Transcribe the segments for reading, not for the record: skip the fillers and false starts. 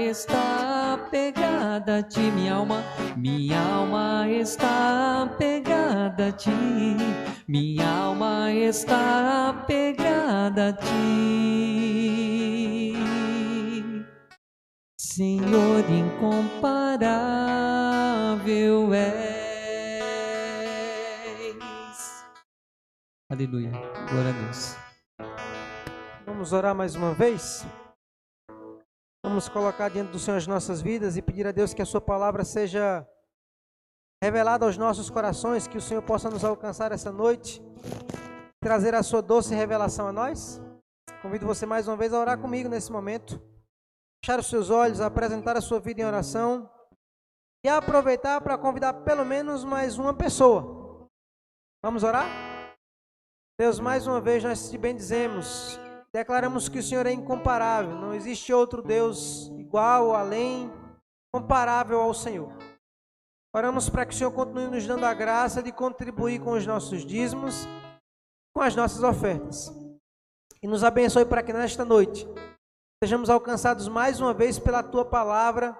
está pegada a ti, minha alma está pegada a ti, minha alma está pegada a ti. Senhor, incomparável és. Aleluia, glória a Deus. Vamos orar mais uma vez? Vamos colocar diante do Senhor as nossas vidas e pedir a Deus que a sua palavra seja revelada aos nossos corações, que o Senhor possa nos alcançar essa noite, trazer a sua doce revelação a nós. Convido você mais uma vez a orar comigo nesse momento, fechar os seus olhos, apresentar a sua vida em oração e aproveitar para convidar pelo menos mais uma pessoa. Vamos orar? Deus, mais uma vez nós te bendizemos, declaramos que o Senhor é incomparável, não existe outro Deus igual, além, comparável ao Senhor. Oramos para que o Senhor continue nos dando a graça de contribuir com os nossos dízimos, com as nossas ofertas. E nos abençoe para que nesta noite sejamos alcançados mais uma vez pela Tua palavra,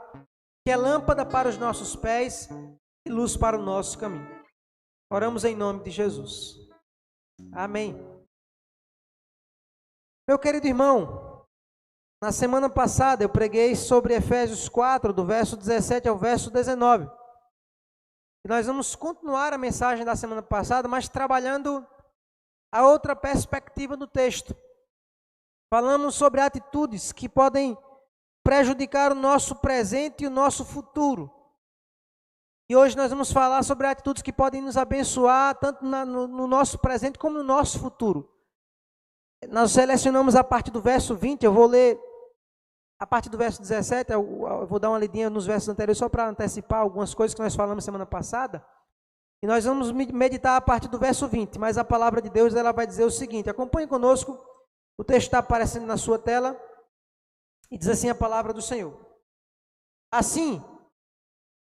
que é lâmpada para os nossos pés e luz para o nosso caminho. Oramos em nome de Jesus. Amém. Meu querido irmão, na semana passada eu preguei sobre Efésios 4, do verso 17 ao verso 19. E nós vamos continuar a mensagem da semana passada, mas trabalhando a outra perspectiva do texto. Falamos sobre atitudes que podem prejudicar o nosso presente e o nosso futuro. E hoje nós vamos falar sobre atitudes que podem nos abençoar, tanto no nosso presente como no nosso futuro. Nós selecionamos a partir do verso 20, eu vou ler a partir do verso 17, eu vou dar uma lidinha nos versos anteriores só para antecipar algumas coisas que nós falamos semana passada. E nós vamos meditar a partir do verso 20, mas a palavra de Deus ela vai dizer o seguinte, acompanhe conosco, o texto está aparecendo na sua tela, e diz assim a palavra do Senhor. Assim,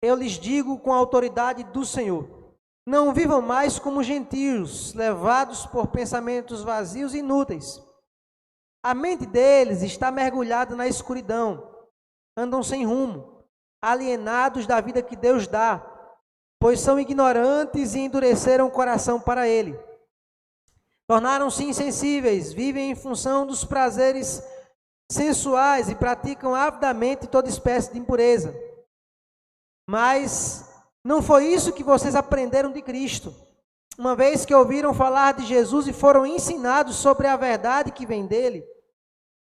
eu lhes digo com a autoridade do Senhor, não vivam mais como gentios, levados por pensamentos vazios e inúteis. A mente deles está mergulhada na escuridão, andam sem rumo, alienados da vida que Deus dá, pois são ignorantes e endureceram o coração para Ele. Tornaram-se insensíveis, vivem em função dos prazeres sensuais e praticam avidamente toda espécie de impureza. Mas não foi isso que vocês aprenderam de Cristo, uma vez que ouviram falar de Jesus e foram ensinados sobre a verdade que vem dele.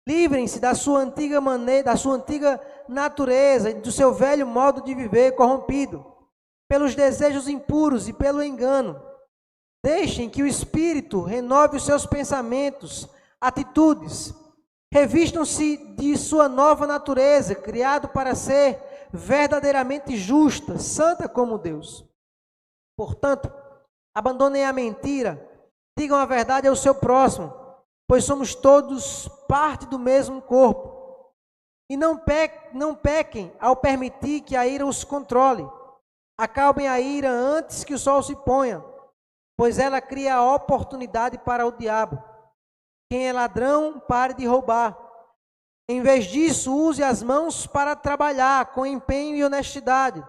Livrem-se da sua antiga maneira, da sua antiga natureza e do seu velho modo de viver corrompido, pelos desejos impuros e pelo engano. Deixem que o Espírito renove os seus pensamentos, atitudes. Revistam-se de sua nova natureza, criado para ser verdadeiramente justa, santa como Deus. Portanto, abandonem a mentira, digam a verdade ao seu próximo, pois somos todos parte do mesmo corpo. E não pequem ao permitir que a ira os controle. Acalmem a ira antes que o sol se ponha, pois ela cria a oportunidade para o diabo. Quem é ladrão, pare de roubar. Em vez disso, use as mãos para trabalhar com empenho e honestidade,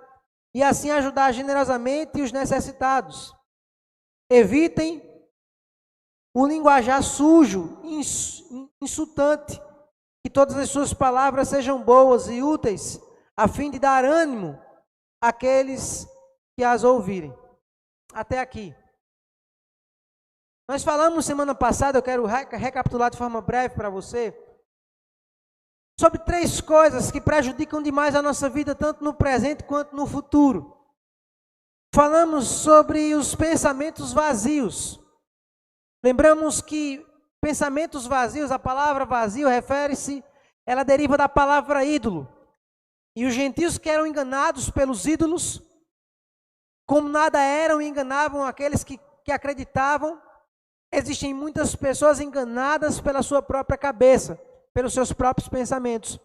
e assim ajudar generosamente os necessitados. Evitem o linguajar sujo, insultante, que todas as suas palavras sejam boas e úteis, a fim de dar ânimo àqueles que as ouvirem. Até aqui. Nós falamos semana passada, eu quero recapitular de forma breve para você, sobre 3 coisas que prejudicam demais a nossa vida, tanto no presente quanto no futuro. Falamos sobre os pensamentos vazios. Lembramos que pensamentos vazios, a palavra vazio refere-se, ela deriva da palavra ídolo. E os gentios que eram enganados pelos ídolos, como nada eram e enganavam aqueles que acreditavam, existem muitas pessoas enganadas pela sua própria cabeça, pelos seus próprios pensamentos.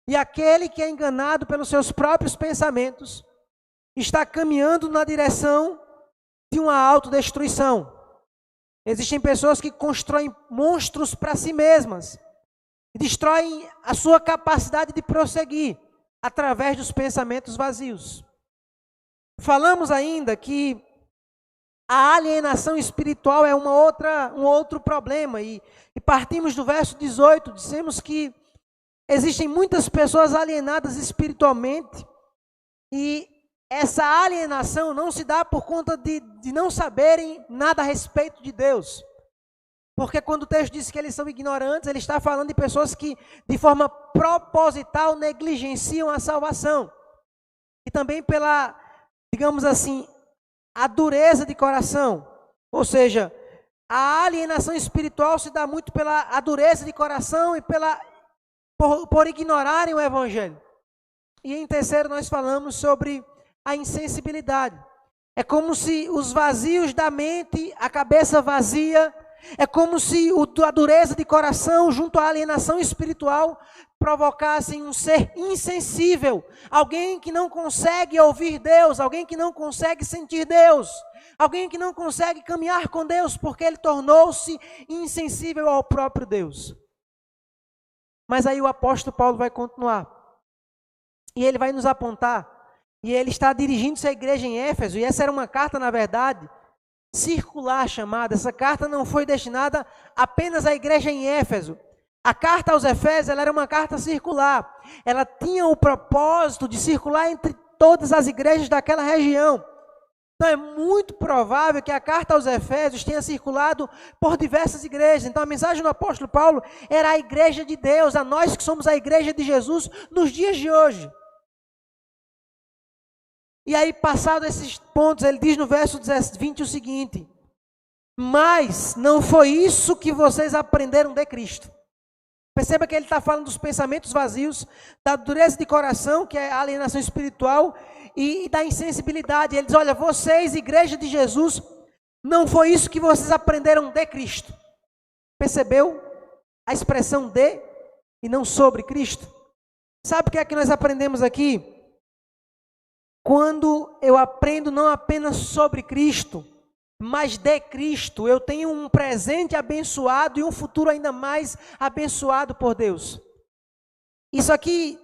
E aquele que é enganado pelos seus próprios pensamentos está caminhando na direção de uma autodestruição. Existem pessoas que constroem monstros para si mesmas, e destroem a sua capacidade de prosseguir através dos pensamentos vazios. Falamos ainda que a alienação espiritual é um outro problema, e partimos do verso 18, dissemos que existem muitas pessoas alienadas espiritualmente, e essa alienação não se dá por conta de não saberem nada a respeito de Deus. Porque quando o texto diz que eles são ignorantes, ele está falando de pessoas que de forma proposital negligenciam a salvação. E também pela, digamos assim, a dureza de coração. Ou seja, a alienação espiritual se dá muito pela a dureza de coração e por ignorarem o Evangelho. E em terceiro nós falamos sobre a insensibilidade. É como se os vazios da mente, a cabeça vazia, é como se a dureza de coração junto à alienação espiritual provocassem um ser insensível, alguém que não consegue ouvir Deus, alguém que não consegue sentir Deus, alguém que não consegue caminhar com Deus, porque ele tornou-se insensível ao próprio Deus. Mas aí o apóstolo Paulo vai continuar, e ele vai nos apontar, e ele está dirigindo-se à igreja em Éfeso, e essa era uma carta, na verdade, circular chamada. Essa carta não foi destinada apenas à igreja em Éfeso. A carta aos Efésios, ela era uma carta circular. Ela tinha o propósito de circular entre todas as igrejas daquela região. Então é muito provável que a carta aos Efésios tenha circulado por diversas igrejas. Então a mensagem do apóstolo Paulo era a igreja de Deus, a nós que somos a igreja de Jesus nos dias de hoje. E aí, passado esses pontos, ele diz no verso 20 o seguinte: mas não foi isso que vocês aprenderam de Cristo. Perceba que ele está falando dos pensamentos vazios, da dureza de coração, que é a alienação espiritual, e da insensibilidade. Ele diz: olha, vocês, igreja de Jesus, não foi isso que vocês aprenderam de Cristo. Percebeu a expressão de e não sobre Cristo? Sabe o que é que nós aprendemos aqui? Quando eu aprendo não apenas sobre Cristo, mas de Cristo, eu tenho um presente abençoado e um futuro ainda mais abençoado por Deus. Isso aqui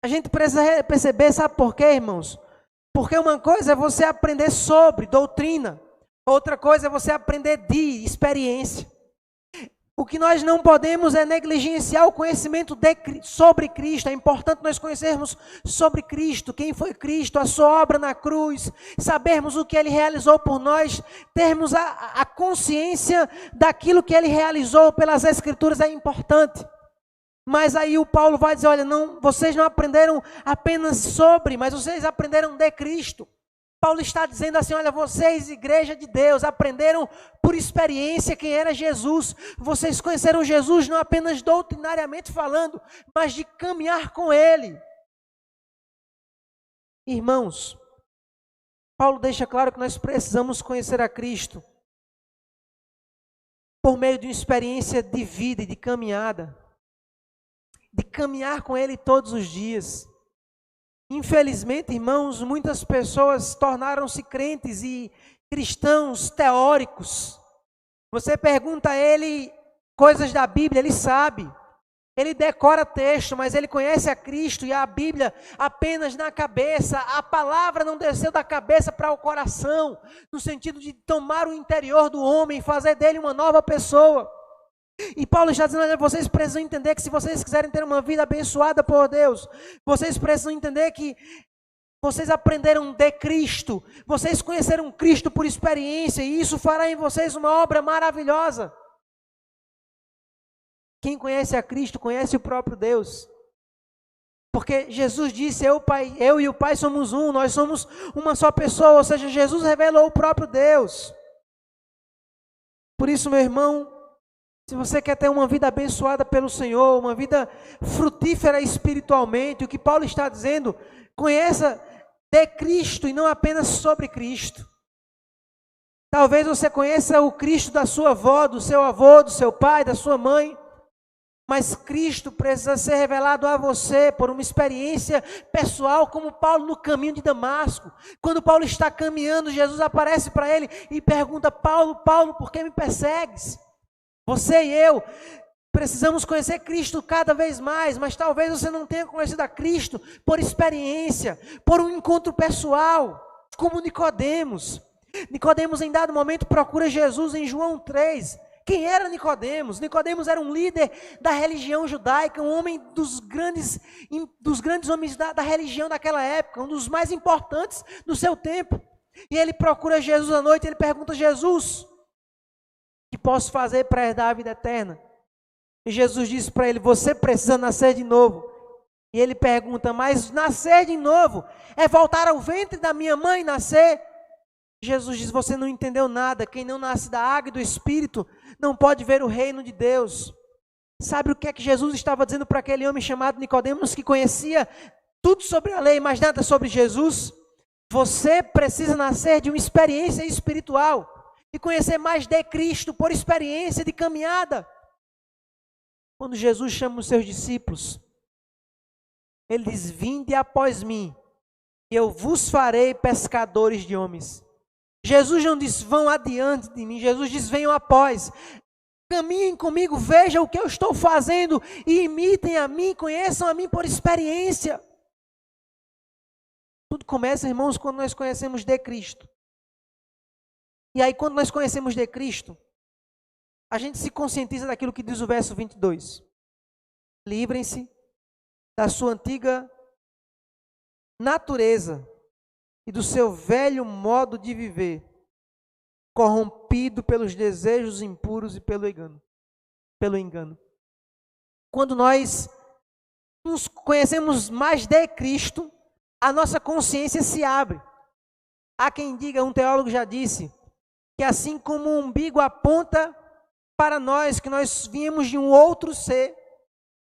a gente precisa perceber, sabe por quê, irmãos? Porque uma coisa é você aprender sobre doutrina, outra coisa é você aprender de experiência. O que nós não podemos é negligenciar o conhecimento sobre Cristo. É importante nós conhecermos sobre Cristo, quem foi Cristo, a sua obra na cruz, sabermos o que Ele realizou por nós, termos a consciência daquilo que Ele realizou pelas Escrituras é importante. Mas aí o Paulo vai dizer, olha, vocês não aprenderam apenas sobre, mas vocês aprenderam de Cristo. Paulo está dizendo assim, olha, vocês, igreja de Deus, aprenderam por experiência quem era Jesus. Vocês conheceram Jesus não apenas doutrinariamente falando, mas de caminhar com Ele. Irmãos, Paulo deixa claro que nós precisamos conhecer a Cristo por meio de uma experiência de vida e de caminhada, de caminhar com Ele todos os dias. Infelizmente, irmãos, muitas pessoas tornaram-se crentes e cristãos teóricos. Você pergunta a ele coisas da Bíblia, ele sabe. Ele decora texto, mas ele conhece a Cristo e a Bíblia apenas na cabeça. A palavra não desceu da cabeça para o coração, no sentido de tomar o interior do homem e fazer dele uma nova pessoa. E Paulo está dizendo, olha, vocês precisam entender que se vocês quiserem ter uma vida abençoada por Deus, vocês precisam entender que vocês aprenderam de Cristo, vocês conheceram Cristo por experiência, e isso fará em vocês uma obra maravilhosa. Quem conhece a Cristo, conhece o próprio Deus. Porque Jesus disse, eu e o Pai somos um, nós somos uma só pessoa, ou seja, Jesus revelou o próprio Deus. Por isso, meu irmão, se você quer ter uma vida abençoada pelo Senhor, uma vida frutífera espiritualmente, o que Paulo está dizendo, conheça de Cristo e não apenas sobre Cristo. Talvez você conheça o Cristo da sua avó, do seu avô, do seu pai, da sua mãe, mas Cristo precisa ser revelado a você por uma experiência pessoal, como Paulo no caminho de Damasco. Quando Paulo está caminhando, Jesus aparece para ele e pergunta, Paulo, Paulo, por que me persegues? Você e eu, Precisamos conhecer Cristo cada vez mais, mas talvez você não tenha conhecido a Cristo por experiência, por um encontro pessoal, como Nicodemos. Nicodemos, em dado momento, procura Jesus em João 3. Quem era Nicodemos? Nicodemos era um líder da religião judaica, um homem dos grandes homens da religião daquela época, um dos mais importantes do seu tempo. E ele procura Jesus à noite, ele pergunta a Jesus: o que posso fazer para herdar a vida eterna? E Jesus disse para ele: você precisa nascer de novo. E ele pergunta: mas nascer de novo é voltar ao ventre da minha mãe e nascer? Jesus diz: você não entendeu nada. Quem não nasce da água e do Espírito não pode ver o reino de Deus. Sabe o que é que Jesus estava dizendo para aquele homem chamado Nicodemos, que conhecia tudo sobre a lei, mas nada sobre Jesus? Você precisa nascer de uma experiência espiritual e conhecer mais de Cristo por experiência de caminhada. Quando Jesus chama os seus discípulos, ele diz: vinde após mim, e eu vos farei pescadores de homens. Jesus não diz: vão adiante de mim. Jesus diz: venham após. Caminhem comigo, vejam o que eu estou fazendo e imitem a mim, conheçam a mim por experiência. Tudo começa, irmãos, quando nós conhecemos de Cristo. E aí, quando nós conhecemos de Cristo, a gente se conscientiza daquilo que diz o verso 22. Livrem-se da sua antiga natureza e do seu velho modo de viver, corrompido pelos desejos impuros e pelo engano. Quando nós nos conhecemos mais de Cristo, a nossa consciência se abre. Há quem diga, um teólogo já disse, que assim como o umbigo aponta para nós, que nós viemos de um outro ser,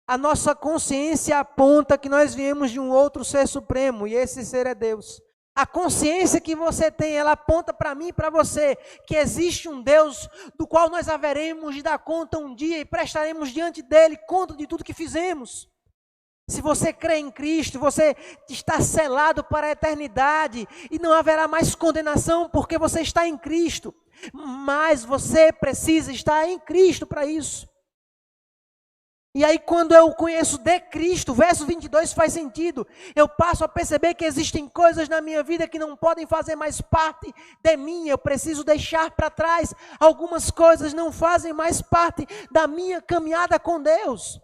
a nossa consciência aponta que nós viemos de um outro ser supremo, e esse ser é Deus. A consciência que você tem, ela aponta para mim e para você, que existe um Deus do qual nós haveremos de dar conta um dia e prestaremos diante dele conta de tudo que fizemos. Se você crê em Cristo, você está selado para a eternidade e não haverá mais condenação porque você está em Cristo. Mas você precisa estar em Cristo para isso. E aí, quando eu conheço de Cristo, o verso 22 faz sentido. Eu passo a perceber que existem coisas na minha vida que não podem fazer mais parte de mim. Eu preciso deixar para trás. Algumas coisas não fazem mais parte da minha caminhada com Deus.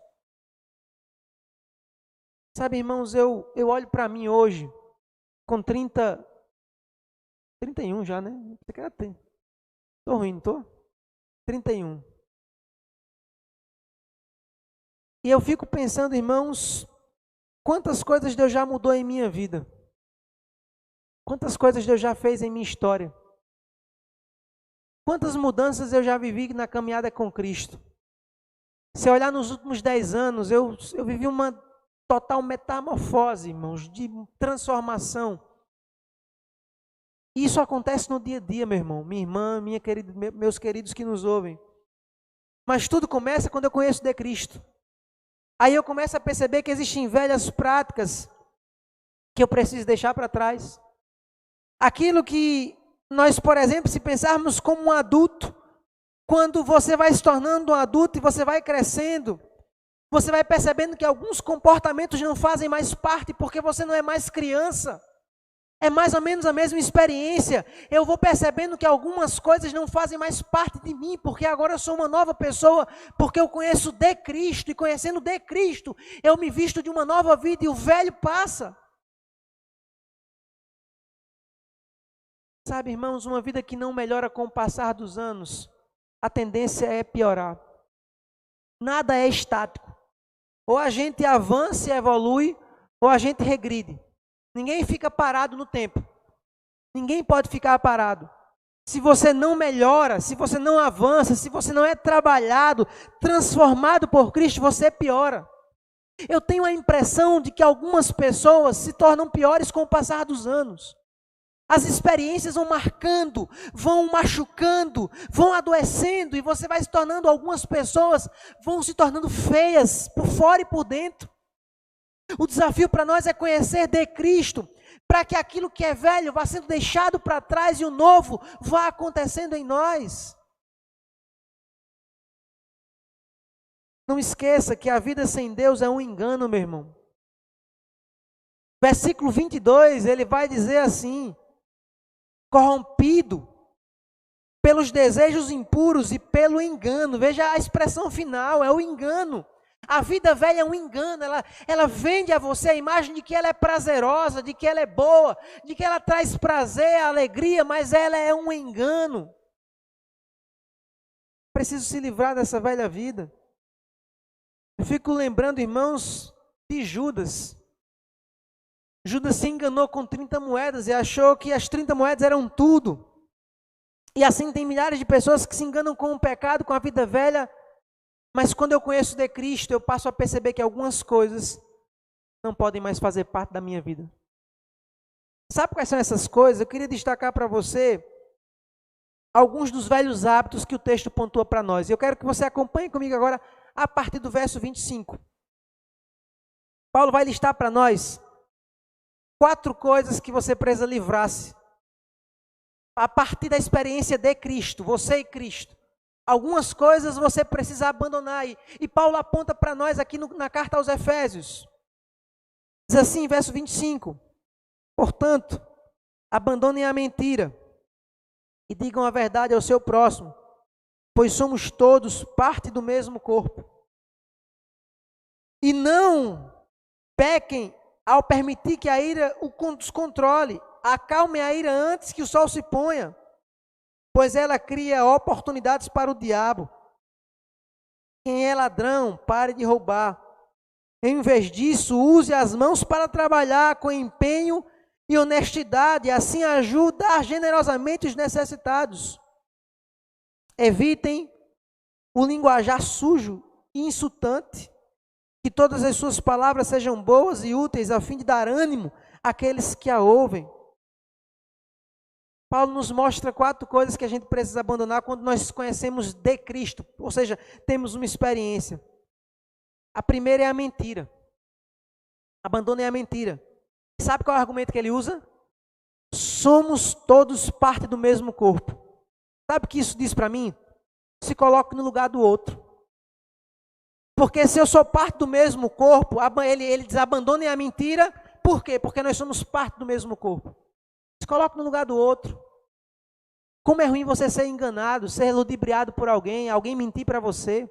Sabe, irmãos, eu olho para mim hoje, com 31 já, né? Estou ruim, não estou? 31. E eu fico pensando, irmãos, quantas coisas Deus já mudou em minha vida. Quantas coisas Deus já fez em minha história. Quantas mudanças eu já vivi na caminhada com Cristo. Se olhar nos últimos 10 anos, eu vivi uma total metamorfose, irmãos, de transformação. Isso acontece no dia a dia, meu irmão, minha irmã, meus queridos que nos ouvem. Mas tudo começa quando eu conheço de Cristo. Aí eu começo a perceber que existem velhas práticas que eu preciso deixar para trás. Aquilo que nós, por exemplo, se pensarmos como um adulto, quando você vai se tornando um adulto e você vai crescendo, você vai percebendo que alguns comportamentos não fazem mais parte porque você não é mais criança. É mais ou menos a mesma experiência. Eu vou percebendo que algumas coisas não fazem mais parte de mim, porque agora eu sou uma nova pessoa, porque eu conheço de Cristo, e conhecendo de Cristo, eu me visto de uma nova vida e o velho passa. Sabe, irmãos, uma vida que não melhora com o passar dos anos, a tendência é piorar. Nada é estático. Ou a gente avança e evolui, ou a gente regride. Ninguém fica parado no tempo. Ninguém pode ficar parado. Se você não melhora, se você não avança, se você não é trabalhado, transformado por Cristo, você piora. Eu tenho a impressão de que algumas pessoas se tornam piores com o passar dos anos. As experiências vão marcando, vão machucando, vão adoecendo e você vai se tornando, algumas pessoas vão se tornando feias por fora e por dentro. O desafio para nós é conhecer de Cristo, para que aquilo que é velho vá sendo deixado para trás e o novo vá acontecendo em nós. Não esqueça que a vida sem Deus é um engano, meu irmão. Versículo 22, ele vai dizer assim: corrompido pelos desejos impuros e pelo engano. Veja a expressão final, é o engano. A vida velha é um engano, ela vende a você a imagem de que ela é prazerosa, de que ela é boa, de que ela traz prazer, alegria, mas ela é um engano. Preciso se livrar dessa velha vida. Eu fico lembrando, irmãos, de Judas. Judas se enganou com 30 moedas e achou que as 30 moedas eram tudo. E assim tem milhares de pessoas que se enganam com o pecado, com a vida velha, mas quando eu conheço de Cristo, eu passo a perceber que algumas coisas não podem mais fazer parte da minha vida. Sabe quais são essas coisas? Eu queria destacar para você alguns dos velhos hábitos que o texto pontua para nós. Eu quero que você acompanhe comigo agora a partir do verso 25. Paulo vai listar para nós 4 coisas que você precisa livrar-se a partir da experiência de Cristo, você e Cristo. Algumas coisas você precisa abandonar. E Paulo aponta para nós aqui na carta aos Efésios. Diz assim, verso 25. Portanto, abandonem a mentira e digam a verdade ao seu próximo, pois somos todos parte do mesmo corpo. E não pequem ao permitir que a ira os controle. Acalme a ira antes que o sol se ponha, pois ela cria oportunidades para o diabo. Quem é ladrão, pare de roubar. Em vez disso, use as mãos para trabalhar com empenho e honestidade, assim ajudar generosamente os necessitados. Evitem o linguajar sujo e insultante, que todas as suas palavras sejam boas e úteis, a fim de dar ânimo àqueles que a ouvem. Paulo nos mostra 4 coisas que a gente precisa abandonar quando nós conhecemos de Cristo, ou seja, temos uma experiência. A primeira é a mentira. Abandone a mentira. Sabe qual é o argumento que ele usa? Somos todos parte do mesmo corpo. Sabe o que isso diz para mim? Se coloque no lugar do outro. Porque se eu sou parte do mesmo corpo, ele diz abandonem a mentira. Por quê? Porque nós somos parte do mesmo corpo. Se coloque no lugar do outro. Como é ruim você ser enganado, ser ludibriado por alguém mentir para você.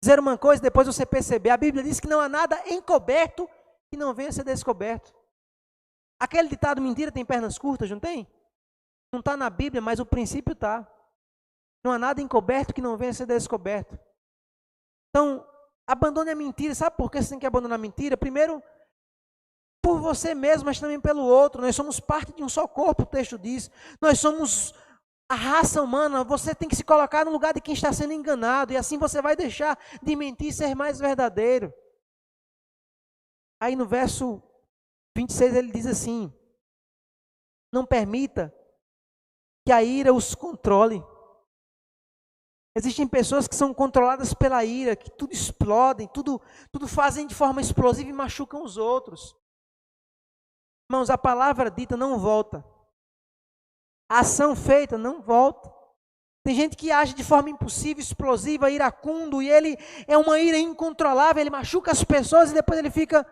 Dizer uma coisa e depois você perceber. A Bíblia diz que não há nada encoberto que não venha a ser descoberto. Aquele ditado mentira tem pernas curtas, não tem? Não está na Bíblia, mas o princípio está. Não há nada encoberto que não venha a ser descoberto. Então, abandone a mentira. Sabe por que você tem que abandonar a mentira? Primeiro, por você mesmo, mas também pelo outro. Nós somos parte de um só corpo, o texto diz. Nós somos a raça humana. Você tem que se colocar no lugar de quem está sendo enganado. E assim você vai deixar de mentir e ser mais verdadeiro. Aí no verso 26 ele diz assim: não permita que a ira os controle. Existem pessoas que são controladas pela ira, que tudo explodem, tudo fazem de forma explosiva e machucam os outros. Irmãos, a palavra dita não volta. A ação feita não volta. Tem gente que age de forma impulsiva, explosiva, iracundo, e ele é uma ira incontrolável, ele machuca as pessoas e depois ele fica...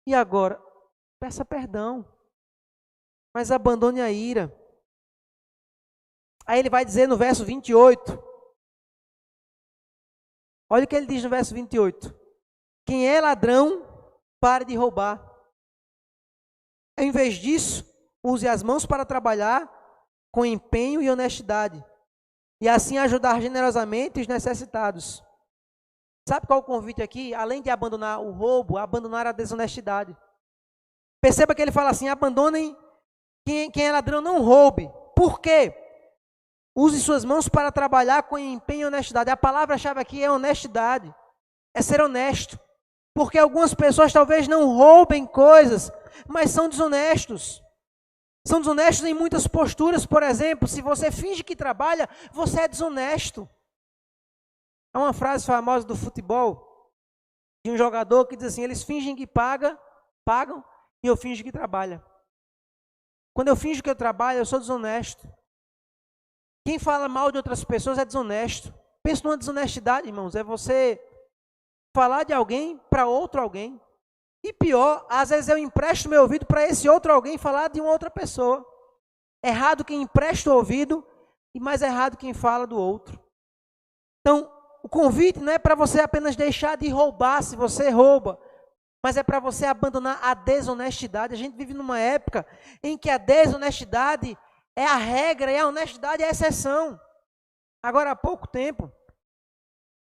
E agora? Peça perdão. Mas abandone a ira. Aí ele vai dizer no verso 28. Olha o que ele diz no verso 28. Quem é ladrão, pare de roubar. Em vez disso, use as mãos para trabalhar com empenho e honestidade. E assim ajudar generosamente os necessitados. Sabe qual é o convite aqui? Além de abandonar o roubo, abandonar a desonestidade. Perceba que ele fala assim, abandonem, quem é ladrão não roube. Por quê? Use suas mãos para trabalhar com empenho e honestidade. A palavra-chave aqui é honestidade. É ser honesto. Porque algumas pessoas talvez não roubem coisas, mas são desonestos. São desonestos em muitas posturas. Por exemplo, se você finge que trabalha, você é desonesto. Há uma frase famosa do futebol, de um jogador que diz assim, eles fingem que pagam, e eu finjo que trabalho. Quando eu finjo que eu trabalho, eu sou desonesto. Quem fala mal de outras pessoas é desonesto. Pensa numa desonestidade, irmãos, é você falar de alguém para outro alguém. E pior, às vezes eu empresto meu ouvido para esse outro alguém falar de uma outra pessoa. Errado quem empresta o ouvido e mais errado quem fala do outro. Então, o convite não é para você apenas deixar de roubar se você rouba, mas é para você abandonar a desonestidade. A gente vive numa época em que a desonestidade é a regra e a honestidade é a exceção. Agora, há pouco tempo,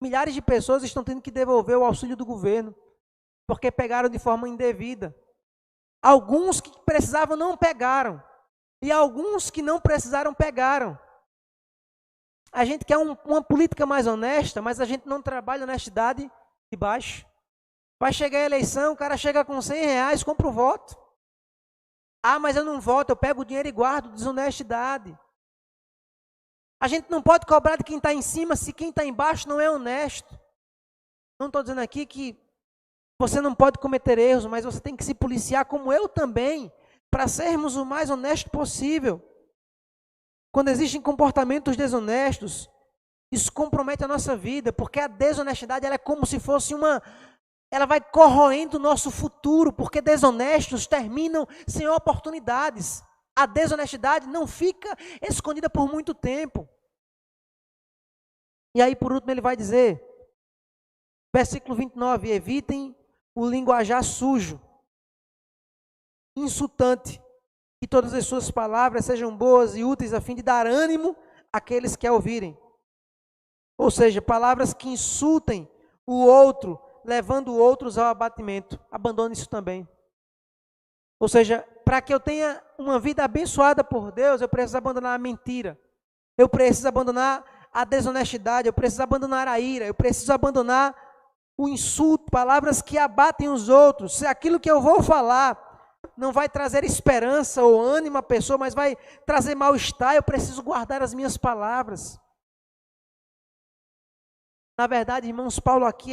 milhares de pessoas estão tendo que devolver o auxílio do governo, porque pegaram de forma indevida. Alguns que precisavam não pegaram, e alguns que não precisaram pegaram. A gente quer uma política mais honesta, mas a gente não trabalha honestidade de baixo. Vai chegar a eleição, o cara chega com R$100, compra o voto. Ah, mas eu não voto, eu pego o dinheiro e guardo, desonestidade. A gente não pode cobrar de quem está em cima se quem está embaixo não é honesto. Não estou dizendo aqui que você não pode cometer erros, mas você tem que se policiar, como eu também, para sermos o mais honesto possível. Quando existem comportamentos desonestos, isso compromete a nossa vida, porque a desonestidade ela é como se fosse ela vai corroendo o nosso futuro, porque desonestos terminam sem oportunidades. A desonestidade não fica escondida por muito tempo. E aí, por último, ele vai dizer, versículo 29, evitem o linguajar sujo, insultante, que todas as suas palavras sejam boas e úteis a fim de dar ânimo àqueles que a ouvirem. Ou seja, palavras que insultem o outro, levando outros ao abatimento. Abandone isso também. Ou seja, para que eu tenha uma vida abençoada por Deus, eu preciso abandonar a mentira. Eu preciso abandonar a desonestidade, eu preciso abandonar a ira, eu preciso abandonar o insulto, palavras que abatem os outros. Se aquilo que eu vou falar não vai trazer esperança ou ânimo à pessoa, mas vai trazer mal-estar, eu preciso guardar as minhas palavras. Na verdade, irmãos, Paulo aqui,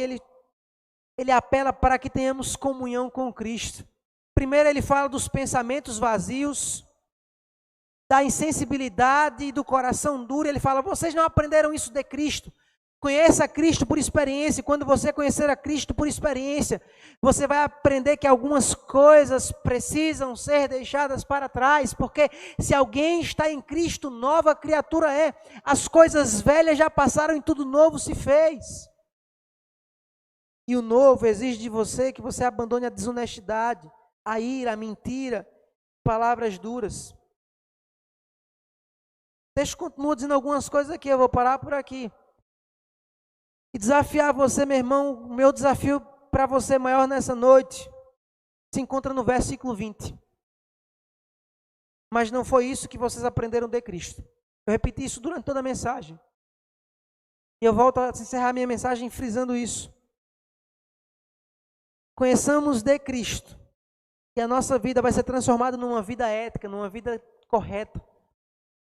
ele apela para que tenhamos comunhão com Cristo. Primeiro ele fala dos pensamentos vazios, da insensibilidade e do coração duro. Ele fala, vocês não aprenderam isso de Cristo. Conheça Cristo por experiência. E quando você conhecer a Cristo por experiência, você vai aprender que algumas coisas precisam ser deixadas para trás. Porque se alguém está em Cristo, nova criatura é. As coisas velhas já passaram e tudo novo se fez. E o novo exige de você que você abandone a desonestidade, a ira, a mentira, palavras duras. Deixa eu continuar dizendo algumas coisas aqui, eu vou parar por aqui. E desafiar você, meu irmão, o meu desafio para você maior nessa noite se encontra no versículo 20. Mas não foi isso que vocês aprenderam de Cristo. Eu repeti isso durante toda a mensagem. E eu volto a encerrar minha mensagem frisando isso. Conheçamos de Cristo. E a nossa vida vai ser transformada numa vida ética, numa vida correta.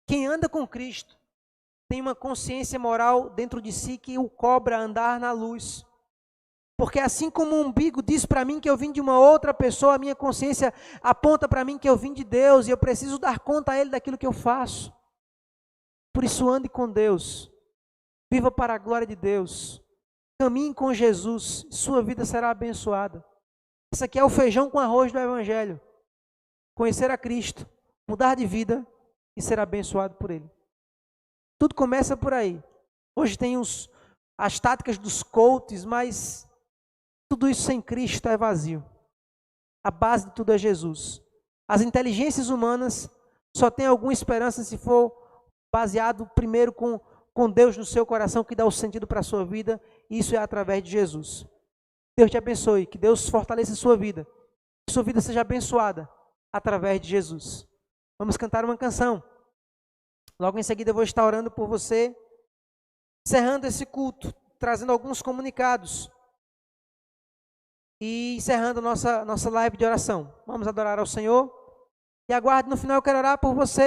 Quem anda com Cristo tem uma consciência moral dentro de si que o cobra a andar na luz. Porque assim como o umbigo diz para mim que eu vim de uma outra pessoa, a minha consciência aponta para mim que eu vim de Deus e eu preciso dar conta a Ele daquilo que eu faço. Por isso ande com Deus, viva para a glória de Deus, caminhe com Jesus, sua vida será abençoada. Isso aqui é o feijão com arroz do Evangelho. Conhecer a Cristo, mudar de vida e ser abençoado por Ele. Tudo começa por aí. Hoje tem as táticas dos coaches, mas tudo isso sem Cristo é vazio. A base de tudo é Jesus. As inteligências humanas só têm alguma esperança se for baseado primeiro com Deus no seu coração, que dá o sentido para a sua vida, e isso é através de Jesus. Deus te abençoe, que Deus fortaleça a sua vida, que sua vida seja abençoada através de Jesus. Vamos cantar uma canção. Logo em seguida eu vou estar orando por você, encerrando esse culto, trazendo alguns comunicados e encerrando nossa live de oração. Vamos adorar ao Senhor e aguarde, no final eu quero orar por você.